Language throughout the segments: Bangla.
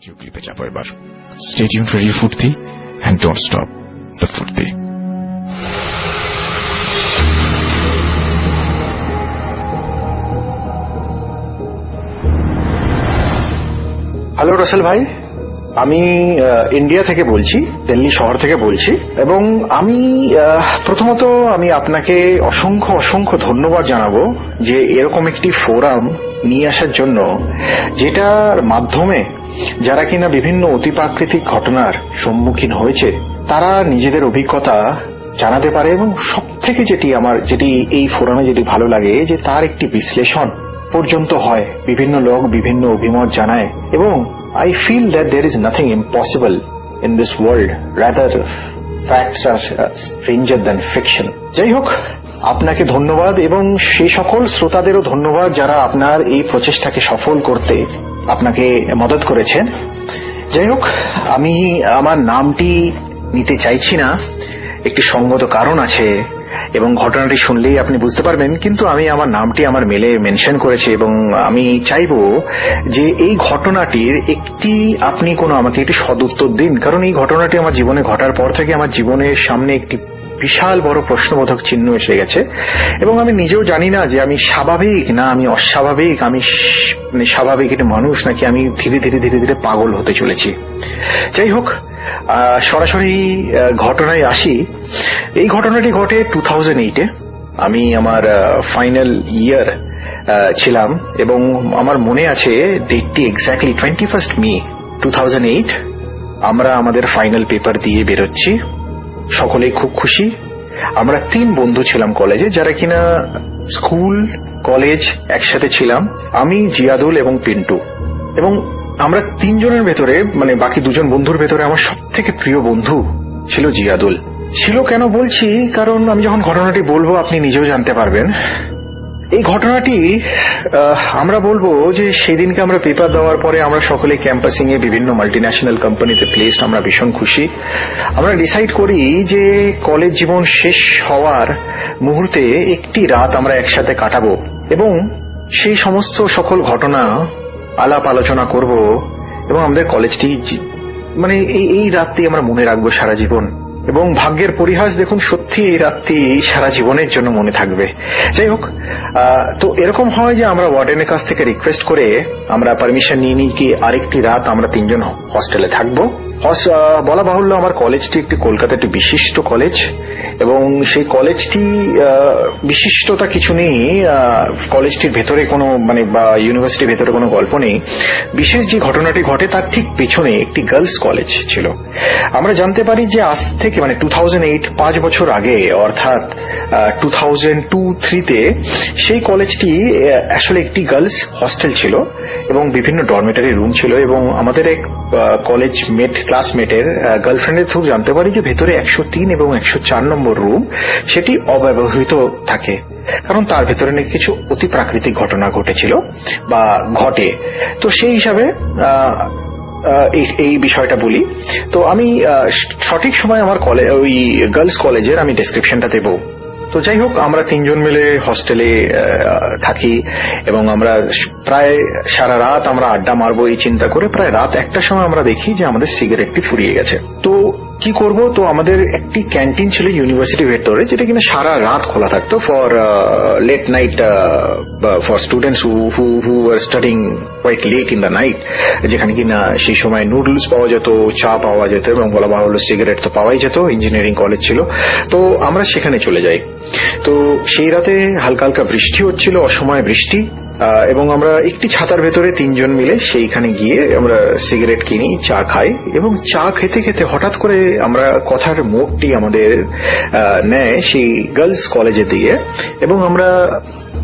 দ্বিতীয় ক্লিপে যাবো এবার। স্টে টিউন ফর ফুর্তি এন্ড ডোন্ট স্টপ দ্য ফুর্তি। হ্যালো রসেল ভাই, আমি ইন্ডিয়া থেকে বলছি, দিল্লি শহর থেকে বলছি। এবং আমি প্রথমত আমি আপনাকে অসংখ্য অসংখ্য ধন্যবাদ জানাবো যে এরকম একটি ফোরাম নিয়ে আসার জন্য, যেটার মাধ্যমে যারা কিনা বিভিন্ন অতিপ্রাকৃতিক ঘটনার সম্মুখীন হয়েছে তারা নিজেদের অভিজ্ঞতা জানাতে পারে। এবং সব থেকে যেটি এই ফোরামে যেটি ভালো লাগে যে তার একটি বিশ্লেষণ পর্যন্ত হয়, বিভিন্ন লোক বিভিন্ন অভিমত জানায়। এবং I feel that there is nothing impossible in this world, rather facts are stranger than fiction. যাই হোক, আপনাকে ধন্যবাদ এবং সেই সকল শ্রোতাদেরও ধন্যবাদ যারা আপনার এই প্রচেষ্টাকে সফল করতে আপনাকে মদত করেছেন। যাই হোক, আমি আমার নামটি নিতে চাইছি না, একটি সঙ্গত কারণ আছে এবং ঘটনাটি শুনলেই আপনি বুঝতে পারবেন। কিন্তু আমি আমার নামটি আমার মেলে মেনশন করেছি এবং আমি চাইবো যে এই ঘটনাটির আপনি আমাকে একটি সদুত্তর দিন, কারণ এই ঘটনাটি আমার জীবনে ঘটার পর থেকে আমার জীবনের সামনে একটি বিশাল বড় প্রশ্নবোধক চিহ্ন এসে গেছে। এবং আমি নিজেও জানি না যে আমি স্বাভাবিক না আমি অস্বাভাবিক, আমি স্বাভাবিক একটা মানুষ নাকি আমি ধীরে ধীরে ধীরে ধীরে পাগল হতে চলেছি। যাই হোক, সরাসরি ঘটনায় আসি। এই ঘটনাটি ঘটে 2008-এ। আমি আমার ফাইনাল ইয়ার ছিলাম এবং আমার মনে আছে ডেটটি এক্স্যাক্টলি 21 মে 2008। আমরা আমাদের ফাইনাল পেপার দিয়ে বেরোচ্ছি, সকলেই খুব খুশি। আমরা 3 বন্ধু ছিলাম কলেজে, যারা কিনা স্কুল কলেজ একসাথে ছিলাম। আমি, জিয়াদুল এবং পিন্টু। এবং আমরা 3 জনের ভেতরে, মানে বাকি 2 জন বন্ধুর ভেতরে আমার সব থেকে প্রিয় বন্ধু ছিল জিয়াদুল। ছিল কেন বলছি, কারণ আমি যখন ঘটনাটি বলবো আপনি নিজেও জানতে পারবেন। এই ঘটনাটি আমরা বলবো যে সেদিনকে আমরা পেপার দেওয়ার পরে আমরা সকলে ক্যাম্পাসিং এ বিভিন্ন মাল্টিন্যাশনাল কোম্পানিতে প্লেসড। আমরা ভীষণ খুশি। আমরা ডিসাইড করি যে কলেজ জীবন শেষ হওয়ার মুহূর্তে একটি রাত আমরা একসাথে কাটাবো এবং সেই সমস্ত সকল ঘটনা আলাপ আলোচনা করব এবং আমাদের কলেজটি মানে এই রাতটি আমরা মনে রাখবো সারা জীবন। এবং ভাগ্যের পরিহাস দেখুন, সত্যি এই রাতটি সারা জীবনের জন্য মনে থাকবে। যাই হোক, তো এরকম হয় যে আমরা ওয়ার্ডেনের কাছ থেকে রিকোয়েস্ট করে আমরা পারমিশন নিয়ে নিই কি আরেকটি রাত আমরা 3 জন হস্টেলে থাকবো। বলা বাহুল্য, আমার কলেজটি একটি কলকাতার একটি বিশিষ্ট কলেজ এবং সেই কলেজটি বিশিষ্টতা কিছু নেই, কলেজটির ভেতরে কোনো বা ইউনিভার্সিটির ভেতরে কোনো গল্প নেই। বিশেষ যে ঘটনাটি ঘটে তার ঠিক পেছনে একটি গার্লস কলেজ ছিল। আমরা জানতে পারি যে আজ থেকে 2008 5 বছর আগে, অর্থাৎ 2002-03-তে সেই কলেজটি আসলে একটি গার্লস হস্টেল ছিল এবং বিভিন্ন ডরমেটারি রুম ছিল। এবং আমাদের এক কলেজ ক্লাসমেটের গার্লফ্রেন্ডের থ্রু জানতে পারি যে ভেতরে 103 এবং 104 নম্বর রুম সেটি অব্যবহৃত থাকে, কারণ তার ভেতরে নাকি কিছু অতি প্রাকৃতিক ঘটনা ঘটেছিল বা ঘটে। তো সেই হিসাবে এই বিষয়টা বলি। তো আমি সঠিক সময় আমার ওই গার্লস কলেজের আমি ডেসক্রিপশনটা দেব। তো যাই হোক, আমরা 3 জন মিলে হস্টেলে থাকি এবং আমরা প্রায় সারা রাত আমরা আড্ডা মারবো এই চিন্তা করে। প্রায় রাত 1টার সময় আমরা দেখি যে আমাদের সিগারেটটি ফুরিয়ে গেছে। তো কি করব, তো আমাদের একটি ক্যান্টিন ছিল ইউনিভার্সিটির ভেতরে, যেটা কিনা সারা রাত খোলা থাকতো for late night, for students who are studying quite late in the night, যেখানে কিনা সেই সময় নুডলস পাওয়া যেত, চা পাওয়া যেত এবং বলা বাহুল্য সিগারেট তো পাওয়াই যেত। ইঞ্জিনিয়ারিং কলেজ ছিল, তো আমরা সেখানে চলে যাই। তো সেই রাতে হালকা হালকা বৃষ্টি হচ্ছিল, অসময়ে বৃষ্টি, এবং আমরা একটি ছাতার ভেতরে 3 জন মিলে সেইখানে গিয়ে আমরা সিগারেট কিনি, চা খাই এবং চা খেতে খেতে হঠাৎ করে আমরা কথার মোড়টি আমাদের নেয় সেই গার্লস কলেজের দিকে। এবং আমরা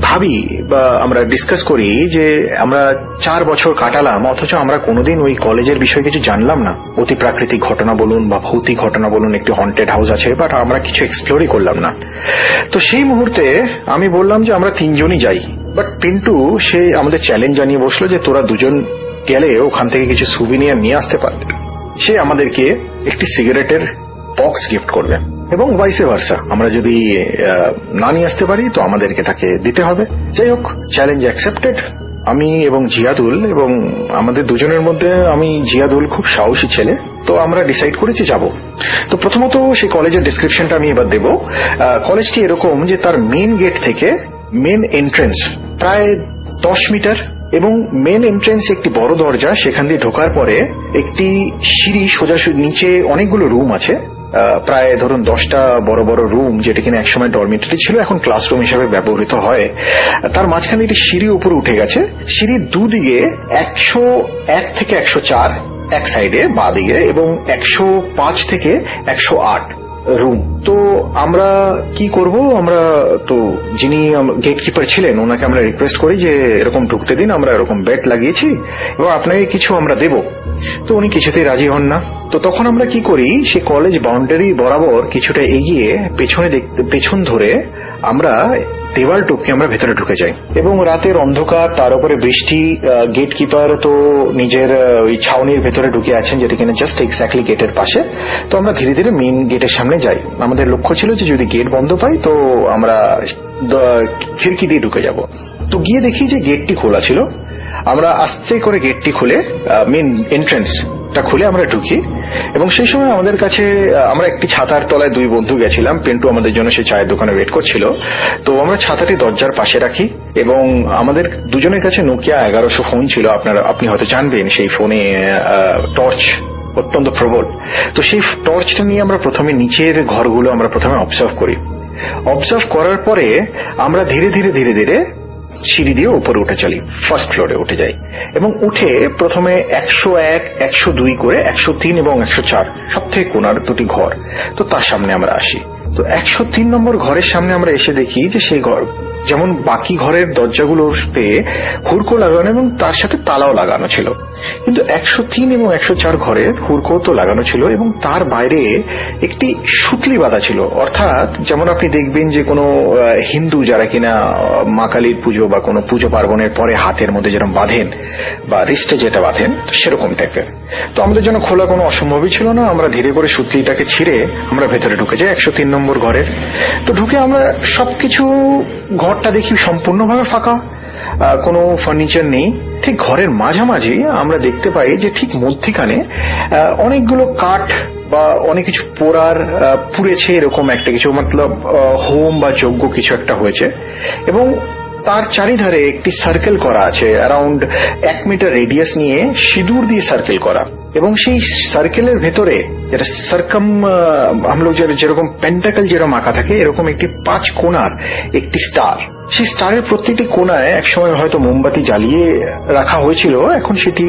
ভাবি বা আমরা ডিসকাস করি যে আমরা 4 বছর কাটালাম, অথচ আমরা কোনোদিন ওই কলেজের বিষয়ে কিছু জানলাম না। অতি প্রাকৃতিক ঘটনা বলুন বা ভৌতিক ঘটনা বলুন, একটি হন্টেড হাউস আছে, বাট আমরা কিছু এক্সপ্লোরই করলাম না। তো সেই মুহূর্তে আমি বললাম যে আমরা 3 জনই যাই। বাট পিন্টু সে আমাদের চ্যালেঞ্জ জানিয়ে বসলো যে তোরা 2 জন গেলে ওখান থেকে কিছু সুভিনিয়ার নিয়ে আসতে পারবে। সে আমাদেরকে একটি সিগারেটের বক্স গিফট করবে এবং ভাইসে ভার্সা, আমরা যদি না নিয়ে আসতে পারি তো আমাদেরকে তাকে দিতে হবে। যাই হোক, চ্যালেঞ্জ অ্যাকসেপ্টেড। আমি এবং জিয়াদুল, এবং আমাদের দুজনের মধ্যে আমি জিয়াদুল খুব সাহসী ছেলে, তো আমরা ডিসাইড করেছি যাব। তো প্রথমত সেই কলেজের ডেসক্রিপশনটা আমি এবার দেব। কলেজটি এরকম যে তার মেন গেট থেকে মেন এন্ট্রেন্স প্রায় 10 মিটার, এবং মেন এন্ট্রেন্স একটি বড় দরজা, সেখান দিয়ে ঢোকার পরে একটি সিঁড়ি সোজাসুজি, নিচে অনেকগুলো রুম আছে, প্রায় ধরুন 10টা বড় বড় রুম, যেটা কিনা একসময় ডরমিটরি ছিল, এখন ক্লাসরুম হিসেবে ব্যবহৃত হয়। তার মাঝখানে একটি সিঁড়ি উপরে উঠে গেছে। সিঁড়ির দুদিকে 101 থেকে 104 এক সাইডে বাঁ দিকে, এবং 105 থেকে 108 রুম। তো আমরা কি করব, আমরা তো যিনি গেট কিপার ছিলেন ওনাকে আমরা রিকোয়েস্ট করি যে এরকম ঢুকতে দিন, আমরা এরকম বেড লাগিয়েছি এবং আপনাকে কিছু আমরা দেব। তো উনি কিছুতেই রাজি হন না। তো তখন আমরা কি করি, সে কলেজ বাউন্ডারি বরাবর কিছুটা এগিয়ে পেছন ধরে আমরা দেওয়াল টপকে আমরা ভেতরে ঢুকে যাই, এবং রাতের অন্ধকার, তার উপরে বৃষ্টি। গেট কিপার তো নিজের ওই ছাউনির ভেতরে ঢুকে আছেন, যেটা কিনা জাস্ট এক্স্যাক্টলি গেটের পাশে। তো আমরা ধীরে ধীরে মেইন গেটের সামনে যাই। আমাদের লক্ষ্য ছিল যে যদি গেট বন্ধ পাই তো আমরা খিড়কি দিয়ে ঢুকে যাব। তো গিয়ে দেখি যে গেটটি খোলা ছিল। আমরা আস্তে করে গেটটি খুলে মেইন এন্ট্রেন্সটা খুলে আমরা ঢুকি, এবং সেই সময় আমাদের কাছে, আমরা একটি ছাতার তলায় 2 বন্ধু গেছিলাম। পিন্টু আমাদের জন্য সেই চায়ের দোকানে ওয়েট করছিল। তো আমরা ছাতাটি দরজার পাশে রাখি, এবং আমাদের দুজনের কাছে নোকিয়া 1100 ফোন ছিল। আপনি হয়তো জানবেন সেই ফোনে টর্চ অত্যন্ত প্রবল। তো সেই টর্চটা নিয়ে আমরা প্রথমে নিচের ঘরগুলো আমরা প্রথমে অবজার্ভ করি। অবজার্ভ করার পরে আমরা ধীরে ধীরে ধীরে ধীরে সিঁড়ি দিয়ে উপরে উঠে চলি, ফার্স্ট ফ্লোরে উঠে যাই, এবং উঠে প্রথমে 101, 102 করে 103 এবং 104 সব থেকে কোনার 2টি ঘর। তো তার সামনে আমরা আসি। তো 103 নম্বর ঘরের সামনে আমরা এসে দেখি যে সেই ঘর যেমন বাকি ঘরের দরজাগুলোতে হুড়কো লাগানো এবং তার সাথে তালাও লাগানো ছিল, কিন্তু 103 এবং 104 ঘরের হুড়কো তো লাগানো ছিল, এবং তার বাইরে একটি সুতলি বাঁধা ছিল। অর্থাৎ যেমন আপনি দেখবেন যে কোনো হিন্দু যারা কিনা মা কালীর পুজো বা কোনো পুজো পার্বণের পরে হাতের মধ্যে যেরকম বাঁধেন বা রিস্টে যেটা বাঁধেন, সেরকম টাইপের। তো আমাদের জন্য খোলা কোনো অসম্ভবই ছিল না। আমরা ধীরে করে সুতলিটাকে ছিঁড়ে আমরা ভেতরে ঢুকে যাই 103 নম্বর ঘরের। তো ঢুকে আমরা সবকিছু, ঘরটা দেখি সম্পূর্ণভাবে ফাঁকা, কোনো ফার্নিচার নেই। ঠিক ঘরের মাঝামাঝি আমরা দেখতে পাই যে ঠিক মধ্যিখানে অনেকগুলো কাঠ বা অনেক কিছু পুড়েছে, এরকম একটা কিছু, মতলব হোম বা যজ্ঞ কিছু একটা হয়েছে, এবং তার চারিধারে একটি সার্কেল করা আছে, অ্যারাউন্ড 1 মিটার রেডিয়াস নিয়ে সিঁদুর দিয়ে সার্কেল করা, এবং সেই সার্কেলের ভেতরে যেটা আমলোক যেরকম পেন্টাকল যেরকম আঁকা থাকে, এরকম একটি 5 কোণার একটি স্টার। সেই স্টারের প্রত্যেকটি কোণায় একসময় হয়তো মোমবাতি জ্বালিয়ে রাখা হয়েছিল, এখন সেটি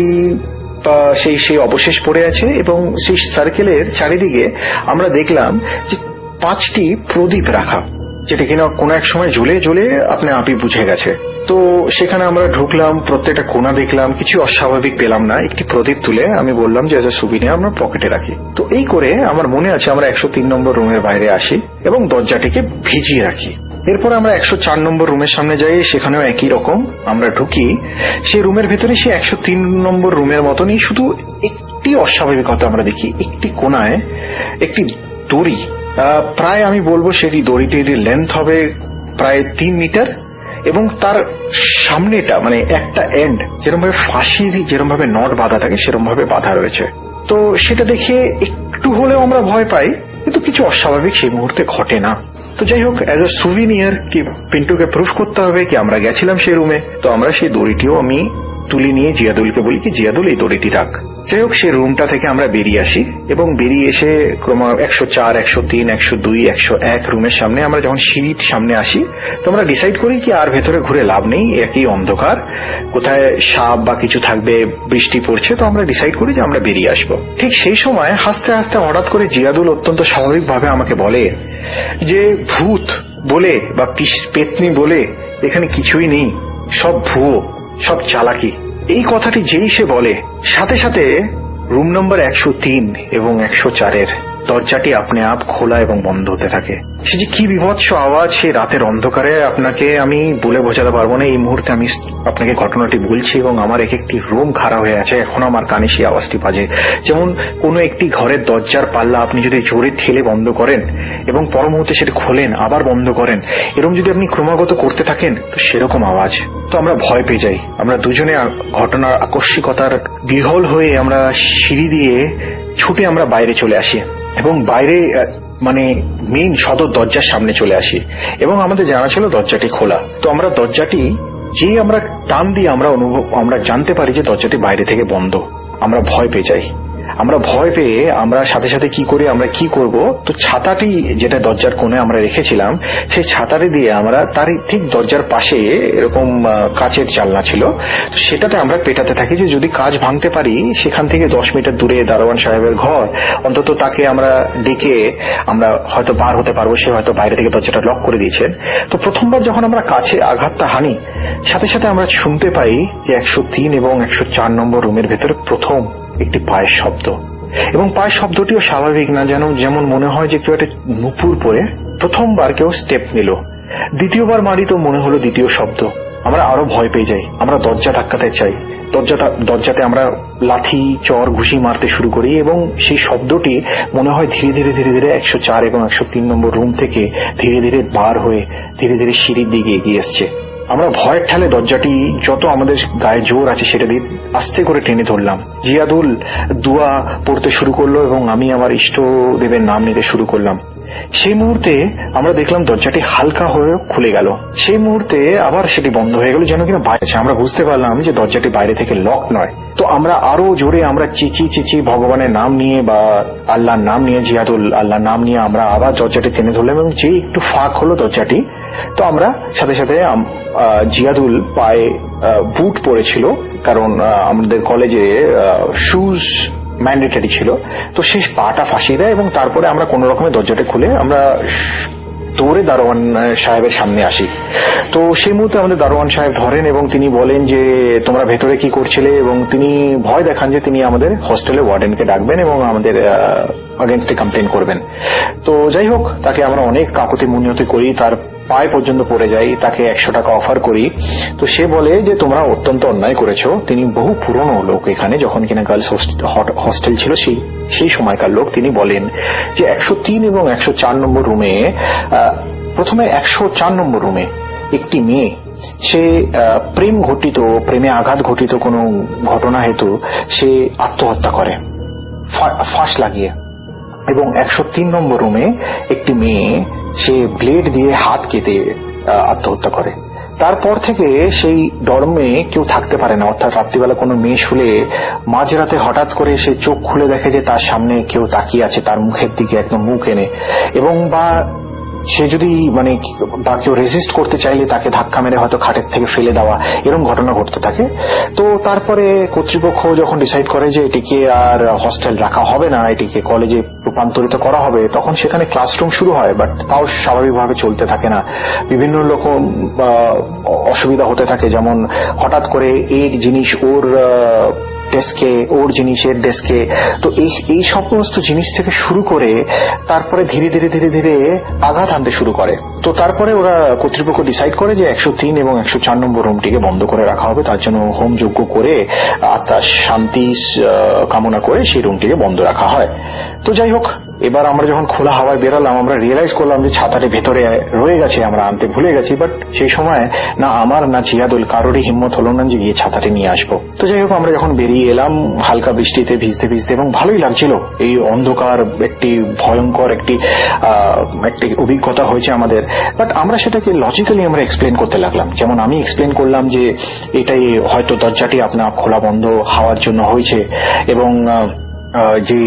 সেই অবশেষ পড়ে আছে। এবং সেই সার্কেলের চারিদিকে আমরা দেখলাম যে 5টি প্রদীপ রাখা, যেটা কিনা কোনো এক সময় জ্বলে জ্বলে আপনি আপনি বুঝে গেছে। তো সেখানে আমরা ঢুকলাম, প্রত্যেকটা কোণা দেখলাম, কিছু অস্বাভাবিক পেলাম না। একটি প্রদীপ তুলে আমি বললাম যে সুবিনিয়ার আমরা পকেটে রাখি। তো এই করে আমার মনে আছে আমরা 103 নম্বর রুমের বাইরে আসি এবং দরজাটিকে ভিজিয়ে রাখি। এরপর আমরা 104 নম্বর রুমের সামনে যাই, সেখানেও একই রকম। আমরা ঢুকি, সেই রুমের ভেতরে সেই 103 নম্বর রুমের মতনই, শুধু একটি অস্বাভাবিকতা আমরা দেখি। একটি কোণায় একটি দড়ি, প্রায় আমি বলবো সেটি দড়িটির লেন্থ হবে প্রায় 3 মিটার, এবং তার সামনেটা মানে একটা এন্ড যেরকম ভাবে ফাঁসির যেরকম ভাবে নট বাঁধা থাকে সেরকম ভাবে বাঁধা রয়েছে। তো সেটা দেখে একটু হলেও আমরা ভয় পাই, কিন্তু কিছু অস্বাভাবিক সেই মুহূর্তে ঘটে না। তো যাই হোক, অ্যাজ এ সুভিনিয়ার কি পিন্টুকে প্রুফ করতে হবে কি আমরা গেছিলাম সেই রুমে। তো আমরা সেই দড়িটিও আমি তুলে নিয়ে জিয়াদুলকে বলি কি জিয়াদুল এই দড়িটি রাখ। যাই হোক, সেই রুমটা থেকে আমরা বেরিয়ে আসি, এবং বেরিয়ে এসে ক্রমে 104, 103, 102, 101 রুমের সামনে আমরা যখন সিঁড়ির সামনে আসি, তো আমরা ডিসাইড করি কি আর ভেতরে ঘুরে লাভ নেই, একই অন্ধকার, কোথায় সাপ বা কিছু থাকবে, বৃষ্টি পড়ছে। তো আমরা ডিসাইড করি যে আমরা বেরিয়ে আসবো। ঠিক সেই সময় হাসতে হাসতে হঠাৎ করে জিয়াদুল অত্যন্ত স্বাভাবিকভাবে আমাকে বলে যে ভূত বলে বা পেতনি বলে এখানে কিছুই নেই, সব ভুয়ো, সব চালাকি। এই কথাটি যেই সে বলে, সাথে সাথে রুম নম্বর 103 এবং 104-এর দরজাটি আপনি আপ খোলা এবং বন্ধ হতে থাকে। সে যে কি বিভৎস আওয়াজ সেই রাতের অন্ধকারে আপনাকে আমি বলে বোঝাতে পারবো না। এই মুহূর্তে আমি আপনাকে ঘটনাটি বলছি এবং আমার এক একটি রুম খাড়া হয়ে আছে, এখন আমার কানে সেই আওয়াজটি বাজে। যেমন কোনো একটি ঘরের দরজার পাল্লা আপনি যদি জোরে ঠেলে বন্ধ করেন এবং পর মুহূর্তে সেটা খোলেন আবার বন্ধ করেন, এরকম যদি আপনি ক্রমাগত করতে থাকেন তো সেরকম আওয়াজ। তো আমরা ভয় পেয়ে যাই। আমরা দুজনে ঘটনার আকস্মিকতার বিহ্বল হয়ে আমরা সিঁড়ি দিয়ে ছুটে আমরা বাইরে চলে আসি এবং বাইরে মানে মেইন সদর দরজার সামনে চলে আসি এবং আমাদের জানা ছিল দরজাটি খোলা। তো আমরা দরজাটি যে আমরা টান দিয়ে আমরা জানতে পারি যে দরজাটি বাইরে থেকে বন্ধ। আমরা ভয় পেয়ে যাই। আমরা ভয় পেয়ে আমরা সাথে সাথে কি করি, আমরা কি করব, তো ছাতাটি যেটা দরজার কোণে আমরা রেখেছিলাম সেই ছাতাটি দিয়ে আমরা তার ঠিক দরজার পাশে এরকম কাচের জানলা ছিল, সেটাতে আমরা পেটাতে থাকি যে যদি কাচ ভাঙতে পারি সেখান থেকে 10 মিটার দূরে দারোয়ান সাহেবের ঘর, অন্তত তাকে আমরা ডেকে আমরা হয়তো বার হতে পারবো, সে হয়তো বাইরে থেকে দরজাটা লক করে দিয়েছেন। তো প্রথমবার যখন আমরা কাছে আঘাতটা হানি সাথে সাথে আমরা শুনতে পাই যে 103 এবং 104 নম্বর রুমের ভেতরে প্রথম একটি পায়ের শব্দ, এবং পায়ের শব্দটিও স্বাভাবিক না, যেমন মনে হয় যে কেউ একটা নুপুর পরে প্রথমবার কেউ স্টেপ নিল। দ্বিতীয়বার মারি তো মনে হলো দ্বিতীয় শব্দ। আমরা আরো ভয় পেয়ে যাই। আমরা দরজা ধাক্কাতে চাই, দরজাতে আমরা লাথি চর ঘুষি মারতে শুরু করি এবং সেই শব্দটি মনে হয় ধীরে ধীরে ধীরে ধীরে 104 এবং 103 নম্বর রুম থেকে ধীরে ধীরে বার হয়ে ধীরে ধীরে সিঁড়ির দিকে এগিয়ে এসছে। আমরা ভয়ের ঠালে দরজাটি যত আমাদের গায়ে জোর আছে সেটা দিয়ে আস্তে করে টেনে ধরলাম। জিয়াদুল দুয়া পড়তে শুরু করলো এবং আমি আমার ইষ্টদেবের নাম নিতে শুরু করলাম। সেই মুহূর্তে আমরা দেখলাম দরজাটি হালকা হয়ে খুলে গেল। সেই মুহূর্তে আবার সেটি বন্ধ হয়ে গেল, যেন কিনা বাইরে। আমরা বুঝতে পারলাম যে দরজাটি বাইরে থেকে লক নয়। তো আমরা আরো জোরে আমরা চেঁচিয়ে ভগবানের নাম নিয়ে বা আল্লাহর নাম নিয়ে, জিয়াদুল আল্লাহর নাম নিয়ে আমরা আবার দরজাটি টেনে ধরলাম এবং যে একটু ফাঁক হলো দরজাটি, তো আমরা সাথে সাথে জিয়াদুল পায়ে বুট পরেছিল, কারণ আমাদের কলেজে শুজ ম্যান্ডেটরি ছিল। তো সে পাটা ফাঁসিয়ে দেয় এবং তারপরে আমরা কোন রকমের দরজাটা খুলে আমরা দৌড়ে দারোয়ান সাহেবের সামনে আসি। তো সেই মুহূর্তে আমাদের দারোয়ান সাহেব ধরেন এবং তিনি বলেন যে তোমরা ভেতরে কি করছিলে, এবং তিনি ভয় দেখান যে তিনি আমাদের হোস্টেলে ওয়ার্ডেনকে ডাকবেন এবং আমাদের अगेंस्टे কমপ্লেন করবেন। তো যাই হোক, তাকে আমরা অনেক কাকুতি মিনতি করি, তার পায়ে পর্যন্ত পড়ে যাই, তাকে 100 টাকা অফার করি। তো সে বলে যে তোমরা অত্যন্ত অন্যায় করেছো। তিনি বহু পুরনো লোক, এখানে যখন কিনা গার্লস হস্টেল ছিল সেই সময়কার লোক। তিনি বলেন যে 103 এবং 104 নম্বর রুমে, প্রথমে 104 নম্বর রুমে একটি মেয়ে, সে প্রেমে আঘাত ঘটিত কোনো ঘটনা হেতু সে আত্মহত্যা করে ফাঁস লাগিয়ে, এবং 103 নম্বর রুমে একটি মেয়ে সে ব্লেড দিয়ে হাত কেটে আত্মহত্যা করে। তারপর থেকে সেই ডরমে কেউ থাকতে পারে না, অর্থাৎ রাত্রিবেলা কোনো মেয়ে শুলে মাঝরাতে হঠাৎ করে সে চোখ খুলে দেখে যে তার সামনে কেউ তাকিয়ে আছে, তার মুখের দিকে একদম মুখ এনে, এবং বা সে যদি বা কেউ রেজিস্ট করতে চাইলে তাকে ধাক্কা মেরে হয়তো খাটের থেকে ফেলে দেওয়া, এরকম ঘটনা ঘটতে থাকে। তো তারপরে কর্তৃপক্ষ যখন ডিসাইড করে যে এটিকে আর হস্টেল রাখা হবে না, এটিকে কলেজে রূপান্তরিত করা হবে, তখন সেখানে ক্লাসরুম শুরু হয়, বাট তাও স্বাভাবিকভাবে চলতে থাকে না। বিভিন্ন রকম অসুবিধা হতে থাকে, যেমন হঠাৎ করে এই জিনিস ওর ডেস্কে, ওর জিনিসের ডেস্কে, তো এই সমস্ত জিনিস থেকে শুরু করে তারপরে ধীরে ধীরে ধীরে ধীরে আঘাত আনতে শুরু করে। তো তারপরে ওরা কর্তৃপক্ষ ডিসাইড করে যে 103 এবং 104 নম্বর রুমটিকে বন্ধ করে রাখা হবে। তার জন্য হোম যজ্ঞ করে আত্মার শান্তি কামনা করে সেই রুমটিকে বন্ধ রাখা হয়। তো যাই হোক, এবার আমরা যখন খোলা হাওয়ায় বেরালাম, আমরা রিয়েলাইজ করলাম যে ছাতাটি ভেতরে রয়ে গেছে, আমরা আনতে ভুলে গেছি। বাট সেই সময় না আমার না জিয়াদুল কারোরই হিম্মত হলো না যে গিয়ে ছাতাটি নিয়ে আসবো। তো যাই হোক, আমরা যখন বেরিয়ে এলাম হালকা বৃষ্টিতে ভিজতে ভিজতে, এবং ভালোই লাগছিল। এই অন্ধকার একটি ভয়ঙ্কর একটি অভিজ্ঞতা হয়েছে আমাদের। বাট আমরা সেটাকে লজিক্যালি আমরা এক্সপ্লেন করতে লাগলাম। যেমন আমি এক্সপ্লেন করলাম যে এটাই হয়তো দরজাটি আপনার খোলা বন্ধ হাওয়ার জন্য হয়েছে, এবং যে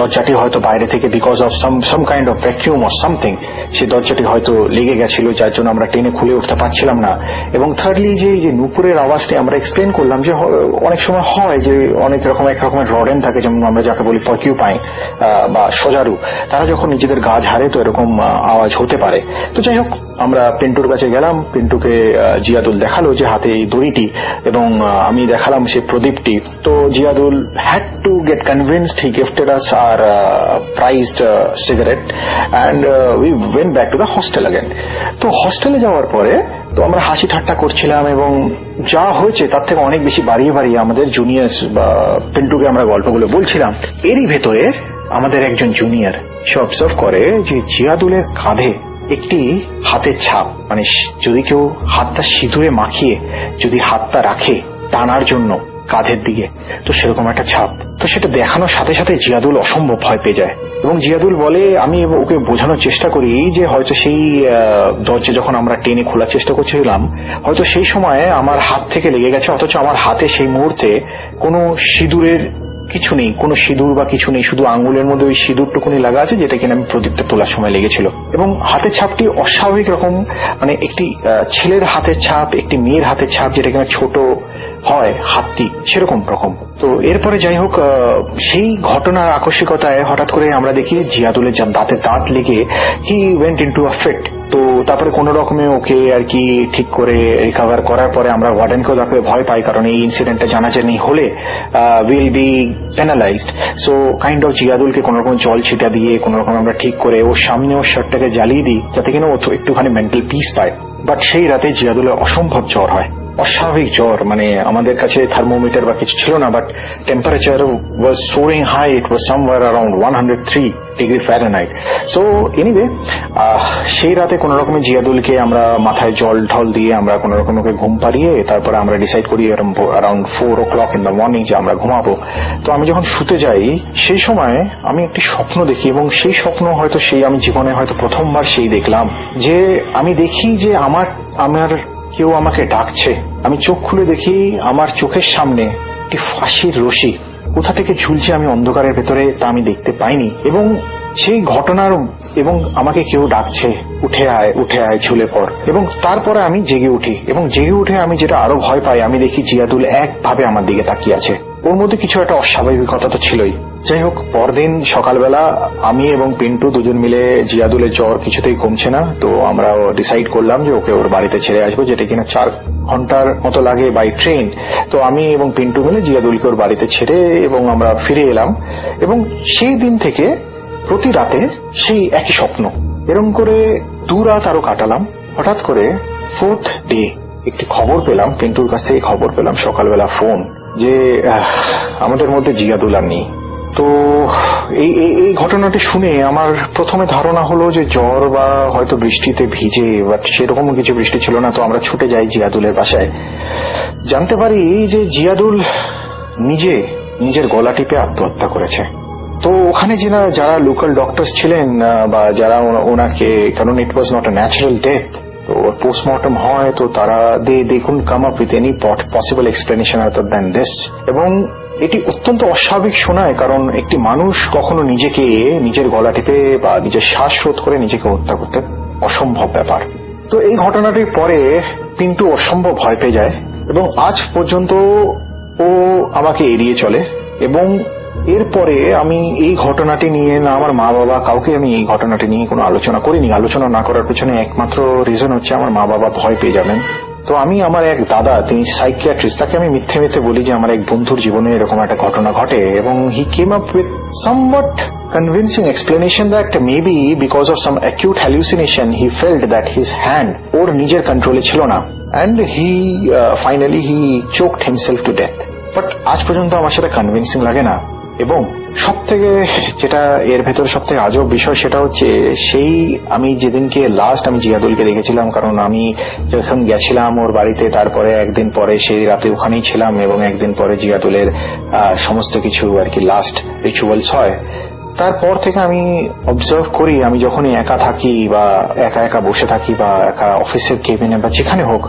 দরজাটি হয়তো বাইরে থেকে because of some kind of vacuum or something সেই দরজাটি হয়তো লেগে গেছিল, যার জন্য আমরা টেনে খুলে উঠতে পারছিলাম না। এবং থার্ডলি যে নুপুরের আওয়াজটি আমরা এক্সপ্লেন করলাম যে অনেক সময় হয় যে এক রকমের রডেন থাকে, যেমন আমরা যাকে বলি পরকিউপাইন বা সজারু, তারা যখন নিজেদের গা ঝাড়ে তো এরকম আওয়াজ হতে পারে। তো যাই হোক, আমরা পিন্টুর কাছে গেলাম, পিন্টুকে জিয়াদুল দেখালো যে হাতে এই দড়িটি, এবং আমি দেখালাম সেই প্রদীপটি। তো Ziadul had to get convinced, he gifted us our prized cigarette and we went back to the hostel again. তো হস্টেলে যাওয়ার পরে তো আমরা হাসি ঠাট্টা করছিলাম এবং যা হয়েছে তার থেকে অনেক বেশি বাড়িয়ে বাড়িয়ে আমাদের জুনিয়র্স বা পিন্টুকে আমরা গল্পগুলো বলছিলাম। এরই ভেতরে আমাদের একজন জুনিয়র সে অবজার্ভ করে যে জিয়াদুলের কাঁধে একটি হাতের ছাপ, মানে যদি কেউ হাতটা সিঁদুরে মাখিয়ে যদি হাতটা রাখে টানার জন্য কাঁধের দিকে, তো সেরকম একটা ছাপ। তো সেটা দেখানোর সাথে সাথে জিয়াদুল অসম্ভব ভয় পেয়ে যায় এবং জিয়াদুল বলে, আমি ওকে বোঝানোর চেষ্টা করি যে হয়তো সেই দরজা যখন আমরা টেনে খোলার চেষ্টা করছিলাম হয়তো সেই সময় আমার হাত থেকে লেগে গেছে, অথচ আমার হাতে সেই মুহূর্তে কোনো সিঁদুরের কিছু নেই, কোনো সিঁদুর বা কিছু নেই, শুধু আঙ্গুলের মধ্যে ওই সিঁদুরটুকুনি লাগা আছে যেটা কিনা আমি প্রদীপটা তোলার সময় লেগেছিল। এবং হাতের ছাপটি অস্বাভাবিক রকম, মানে একটি ছেলের হাতের ছাপ, একটি মেয়ের হাতের ছাপ যেটা কিনা ছোট হয় হাতটি, সেরকম রকম। তো এরপরে যাই হোক, সেই ঘটনার আকস্মিকতায় হঠাৎ করে আমরা দেখি জিয়াদুলের দাঁতে দাঁত লেগে he went into a fit. তো তারপরে কোন রকমে ওকে আর কি ঠিক করে রিকভার করার পরে আমরা ওয়ার্ডেনকেও তাকে ভয় পাই, কারণ এই ইনসিডেন্টটা জানাজানি হলে will be penalized. So kind of জিয়াদুলকে কোন রকম জল ছিটা দিয়ে কোন রকম আমরা ঠিক করে ওর সামনে ওর শার্টটাকে জ্বালিয়ে দিই যাতে কিনা ও একটুখানি মেন্টাল পিস পায়। বাট সেই রাতে জিয়াদুলের অসম্ভব জ্বর হয়, অস্বাভাবিক জ্বর, মানে আমাদের কাছে থার্মোমিটার বা কিছু ছিল না, but temperature was soaring high, it was somewhere around 103 degree Fahrenheit. So anyway সেই রাতে কোন রকমের জিয়াদুলকে আমরা মাথায় জল ঢল দিয়ে আমরা কোন রকম ওকে ঘুম পাড়িয়ে তারপরে আমরা ডিসাইড করি around 4 o'clock in the morning যে আমরা ঘুমাবো। তো আমি যখন শুতে যাই সেই সময় আমি একটি স্বপ্ন দেখি, এবং সেই স্বপ্ন হয়তো সেই আমি জীবনে হয়তো প্রথমবার সেই দেখলাম যে আমি দেখি যে আমার কেউ আমাকে ডাকছে। আমি চোখ খুলে দেখি আমার চোখের সামনে একটি ফাঁসির রশি কোথা থেকে ঝুলছে আমি অন্ধকারের ভেতরে, তা আমি দেখতে পাইনি। এবং সেই ঘটনার এবং আমাকে কেউ ডাকছে, উঠে আয় উঠে আয় ঝুলে পড়। এবং তারপরে আমি জেগে উঠি, এবং জেগে উঠে আমি যেটা আরো ভয় পাই, আমি দেখি জিয়াদুল একভাবে আমার দিকে তাকিয়ে আছে। ওর মধ্যে কিছু একটা অস্বাভাবিকতা তো ছিলই। যাই হোক, পরদিন সকালবেলা আমি এবং পিন্টু দুজন মিলে জিয়াদুলের জ্বর কিছুতেই কমছে না, তো আমরা ডিসাইড করলাম যে ওকে ওর বাড়িতে ছেড়ে আসবো, যেটা কিনা 4 ঘন্টার মতো লাগে বাই ট্রেন। তো আমি এবং পিন্টু মিলে জিয়াদুলকে ওর বাড়িতে ছেড়ে এবং আমরা ফিরে এলাম। এবং সেই দিন থেকে প্রতি রাতে সেই একই স্বপ্ন, এরকম করে 2 রাত আরো কাটালাম। হঠাৎ করে 4th ডে একটি খবর পেলাম, পিন্টুর কাছ থেকে খবর পেলাম সকালবেলা ফোন, যে আমাদের মধ্যে জিয়াদুল আর নেই। তো এই ঘটনাটি শুনে আমার প্রথমে ধারণা হলো যে জ্বর বা হয়তো বৃষ্টিতে ভিজে, বাট সেরকম কিছু বৃষ্টি ছিল না। তো আমরা ছুটে যাই জিয়াদুলের বাসায়, জানতে পারি যে জিয়াদুল নিজের গলা টিপে আত্মহত্যা করেছে। তো ওখানে যারা লোকাল ডক্টরস ছিলেন বা যারা ওনাকে, কারণ it was not a natural death, তো পোস্টমর্টম হয়, তো তারা they couldn't come up with any possible explanation other than this. এবং এটি অত্যন্ত অস্বাভাবিক শোনায়, কারণ একটি মানুষ কখনো নিজের গলা টিপে বা নিজের শ্বাস রোধ করে নিজেকে হত্যা করতে অসম্ভব ব্যাপার। তো এই ঘটনাটির পরে পিন্টু অসম্ভব ভয় পেয়ে যায় এবং আজ পর্যন্ত ও আমাকে এড়িয়ে চলে। এবং এরপরে আমি এই ঘটনাটি নিয়ে না আমার মা বাবা কাউকে আমি এই ঘটনাটি নিয়ে কোনো আলোচনা করিনি। আলোচনা না করার পেছনে একমাত্র রিজন হচ্ছে আমার মা বাবা ভয় পেয়ে যাবেন। তো আমি আমার এক দাদা, তিনি সাইকিয়াট্রিস্ট, তাকে আমি মিথ্যে বলি যে আমার এক বন্ধুর জীবনে এরকম একটা ঘটনা ঘটে, এবং he came up with somewhat convincing explanation that maybe because of some acute hallucination he felt that his hand ওর নিজের কন্ট্রোলে ছিল না, and finally he choked himself to death. But আজ পর্যন্ত আমার সেটা কনভিন্সিং লাগে না। এবং সব থেকে যেটা এর ভেতরে সব থেকে আজব বিষয় সেটা হচ্ছে সেই আমি যেদিনকে লাস্ট আমি জিয়াদুলকে দেখেছিলাম, কারণ আমি যখন গেছিলাম ওর বাড়িতে তারপরে একদিন পরে সেই রাতে ওখানেই ছিলাম, এবং একদিন পরে জিয়াদুলের সমস্ত কিছু আর কি লাস্ট রিচুয়ালস হয়। তারপর থেকে আমি অবজার্ভ করি, আমি যখনই একা থাকি বা একা বসে থাকি বা একা অফিসের কেবিনে বা যেখানে হোক,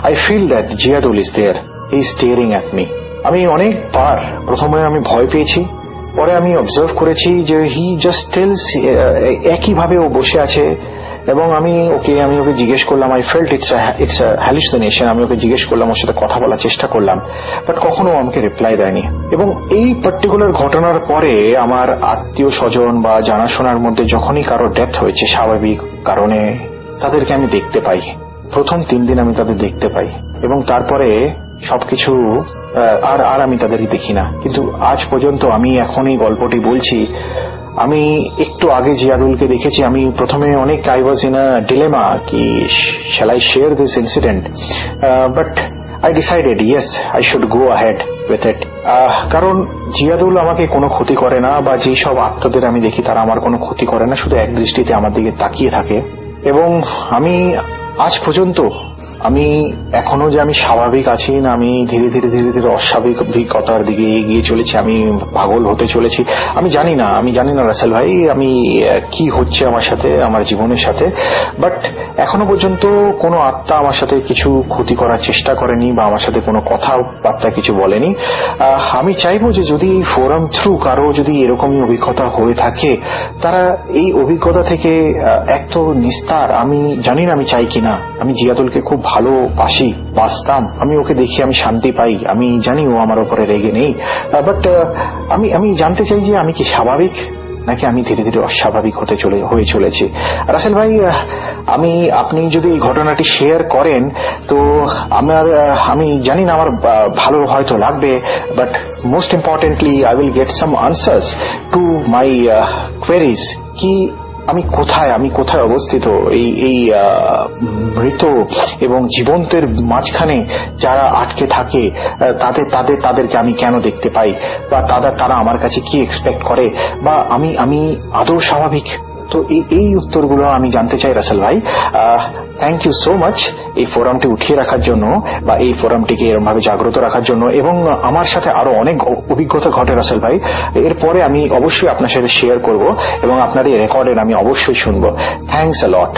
I feel that Ziadul is there, he is staring at me. আমি অনেকবার প্রথমে আমি ভয় পেয়েছি, পরে আমি অবজার্ভ করেছি যে হি জাস্ট টেলস, একইভাবে ও বসে আছে। এবং আমি ওকে জিজ্ঞেস করলাম, I felt it's a hallucination. আমি ওকে জিজ্ঞেস করলাম, ওর সাথে কথা বলার চেষ্টা করলাম, বাট কখনো আমাকে রিপ্লাই দেয়নি। এবং এই পার্টিকুলার ঘটনার পরে আমার আত্মীয় স্বজন বা জানাশোনার মধ্যে যখনই কারো ডেথ হয়েছে স্বাভাবিক কারণে তাদেরকে আমি দেখতে পাই, প্রথম 3 দিন আমি তাদের দেখতে পাই, এবং তারপরে সবকিছু আর আমি তাদেরকে দেখি না। কিন্তু আজ পর্যন্ত আমি এখন এই গল্পটি বলছি, আমি একটু আগে জিয়াদুলকে দেখেছি। আমি প্রথমে অনেক I was in a dilemma কি shall I share this incident, but I decided yes I should go ahead with it. কারণ জিয়াদুল আমাকে কোনো ক্ষতি করে না, বা যেই সব আত্মাদের আমি দেখি তারা আমার কোনো ক্ষতি করে না, শুধু এক দৃষ্টিতে আমার দিকে তাকিয়ে থাকে। এবং আমি আজ পর্যন্ত আমি এখনো যে আমি স্বাভাবিক আছি না, আমি ধীরে ধীরে ধীরে ধীরে অস্বাভাবিকতার দিকে এগিয়ে চলেছি, আমি পাগল হতে চলেছি। আমি জানি না রাসেল ভাই আমি কি হচ্ছে আমার সাথে, আমার জীবনের সাথে। বাট এখনো পর্যন্ত কোনো আত্মা আমার সাথে কিছু ক্ষতি করার চেষ্টা করেনি, বা আমার সাথে কোনো কথাবার্তা কিছু বলেনি। আমি চাইবো যে যদি ফোরাম থ্রু কারো যদি এরকমই অভিজ্ঞতা হয়ে থাকে, তারা এই অভিজ্ঞতা থেকে এক তো নিস্তার, আমি জানি না আমি চাই কিনা। আমি জিয়াদুলকে খুব বাসতাম, আমি ওকে দেখি আমি শান্তি পাই, আমি জানি ও আমার উপরে রেগে নেই। বাট আমি জানতে চাই যে আমি কি স্বাভাবিক নাকি আমি ধীরে ধীরে অস্বাভাবিক হয়ে চলেছি। রাসেল ভাই, আপনি যদি এই ঘটনাটি শেয়ার করেন তো আমি জানি না আমার ভালো হয়তো লাগবে, but most importantly I will get some answers to my queries. কি আমি কোথায় অবস্থিত, এই মৃত এবং জীবন্তের মাঝখানে যারা আটকে থাকে তাদেরকে আমি কেন দেখতে পাই, বা তারা আমার কাছে কি এক্সপেক্ট করে, বা আমি আদৌ স্বাভাবিক? তো এই উত্তরগুলো আমি জানতে চাই রাসেল ভাই। থ্যাংক ইউ সো মাচ এই ফোরামটি উঠিয়ে রাখার জন্য, বা এই ফোরামটিকে এরকম ভাবে জাগ্রত রাখার জন্য। এবং আমার সাথে আরো অনেক অভিজ্ঞতা ঘটে রাসেল ভাই, এরপরে আমি অবশ্যই আপনার সাথে শেয়ার করব, এবং আপনার এই রেকর্ডের আমি অবশ্যই শুনবো। Thanks a lot.